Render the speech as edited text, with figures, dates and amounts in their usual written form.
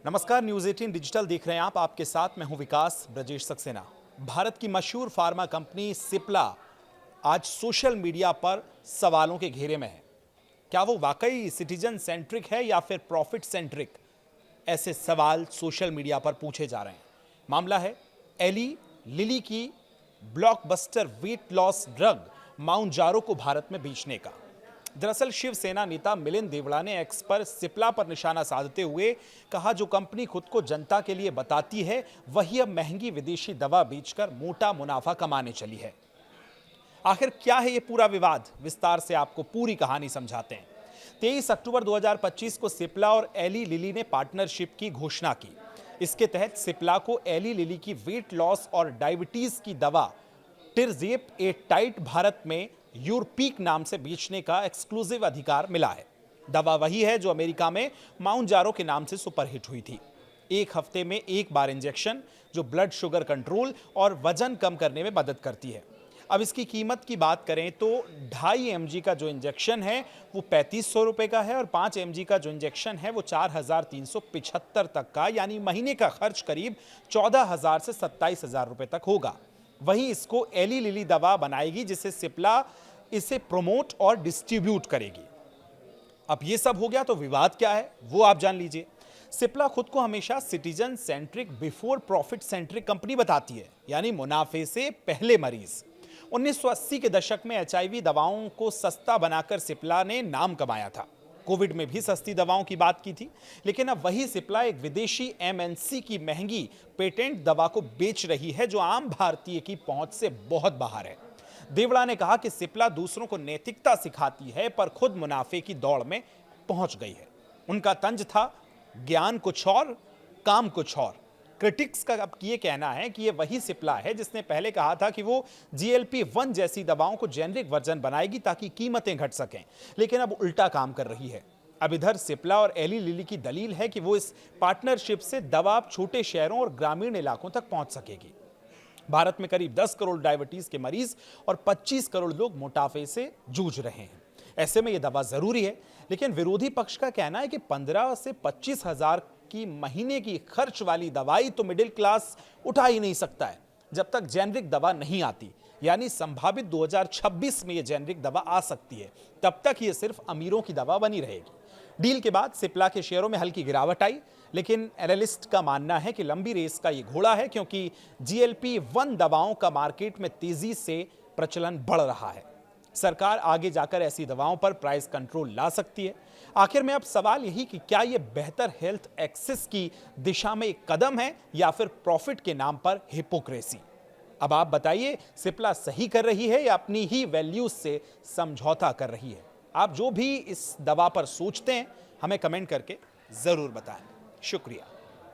नमस्कार, news 18 digital देख रहे हैं आप। आपके साथ मैं हूं विकास ब्रजेश सक्सेना। भारत की मशहूर फार्मा कंपनी सिप्ला आज सोशल मीडिया पर सवालों के घेरे में है। क्या वो वाकई सिटीजन सेंट्रिक है या फिर प्रॉफिट सेंट्रिक? ऐसे सवाल सोशल मीडिया पर पूछे जा रहे हैं। मामला है एली लिली की ब्लॉकबस्टर वेट लॉस ड्रग माउंजारो को भारत में बेचने का। दरअसल शिवसेना नेता मिलिंद देवड़ा ने एक्स पर सिप्ला पर निशाना साधते हुए कहा, जो कंपनी खुद को जनता के लिए बताती है वही अब महंगी विदेशी दवा बेचकर मोटा मुनाफा कमाने चली है। आखिर क्या है ये पूरा विवाद? विस्तार से आपको पूरी कहानी समझाते हैं। 23 अक्टूबर 2025 को सिप्ला और एली लिली ने पार्टनरशिप की घोषणा की। इसके तहत सिप्ला को एली लिली की वेट लॉस और डायबिटीज की दवा टिरजेप ए टाइट भारत में यूरपीक नाम से बेचने का एक्सक्लूसिव अधिकार मिला है। दवा वही है जो अमेरिका में माउंजारो के नाम से सुपरहिट हुई थी। एक हफ्ते में एक बार इंजेक्शन, जो ब्लड शुगर कंट्रोल और वजन कम करने में मदद करती है। अब इसकी कीमत की बात करें तो 2.5 mg का जो इंजेक्शन है वो 3500 रुपए का है और 5 mg का जो इंजेक्शन है वो 4375 तक का, यानी महीने का खर्च करीब 14,000 से 27,000 रुपए तक होगा। वहीं इसको एली लिली दवा बनाएगी, जिसे सिप्ला इसे प्रमोट और डिस्ट्रीब्यूट करेगी। अब ये सब हो गया तो विवाद क्या है वो आप जान लीजिए। सिप्ला खुद को हमेशा citizen centric before profit centric company बताती है, यानी मुनाफे से पहले मरीज। 1980 के दशक में HIV दवाओं को सस्ता बनाकर सिप्ला ने नाम कमाया था। कोविड में भी सस्ती दवाओं की बात की थी, लेकिन अब वही सिप्ला एक विदेशी MNC की महंगी पेटेंट दवा को बेच रही है, जो आम भारतीय की पहुंच से बहुत बाहर है। देवड़ा ने कहा कि सिप्ला दूसरों को नैतिकता सिखाती है पर खुद मुनाफे की दौड़ में पहुंच गई है। उनका तंज था, ज्ञान कुछ और, काम कुछ और। क्रिटिक्स का अब ये कहना है कि ये वही सिप्ला है जिसने पहले कहा था कि वो GLP-1 जैसी दवाओं को जेनरिक वर्जन बनाएगी ताकि कीमतें घट सकें, लेकिन अब उल्टा काम कर रही है। अब इधर सिप्ला और एली लिली की दलील है कि वो इस पार्टनरशिप से दवा छोटे शहरों और ग्रामीण इलाकों तक पहुंच सकेगी। भारत में करीब 10 करोड़ डायबिटीज के मरीज और 25 करोड़ लोग मोटापे से जूझ रहे हैं। ऐसे में यह दवा जरूरी है, लेकिन विरोधी पक्ष का कहना है कि 15 से 25 हजार की महीने की खर्च वाली दवाई तो मिडिल क्लास उठा ही नहीं सकता है जब तक जेनरिक दवा नहीं आती। यानी संभावित 2026 में यह जेनरिक दवा आ सकती है, तब तक यह सिर्फ अमीरों की दवा बनी रहेगी। डील के बाद सिप्ला के शेयरों में हल्की गिरावट आई, लेकिन एनालिस्ट का मानना है कि लंबी रेस का ये घोड़ा है, क्योंकि GLP-1 दवाओं का मार्केट में तेजी से प्रचलन बढ़ रहा है। सरकार आगे जाकर ऐसी दवाओं पर प्राइस कंट्रोल ला सकती है। आखिर में अब सवाल यही कि क्या यह बेहतर हेल्थ एक्सेस की दिशा में एक कदम है या फिर प्रॉफिट के नाम पर हिपोक्रेसी? अब आप बताइए, सिप्ला सही कर रही है या अपनी ही वैल्यूज से समझौता कर रही है? आप जो भी इस दवा पर सोचते हैं हमें कमेंट करके जरूर बताएं। शुक्रिया।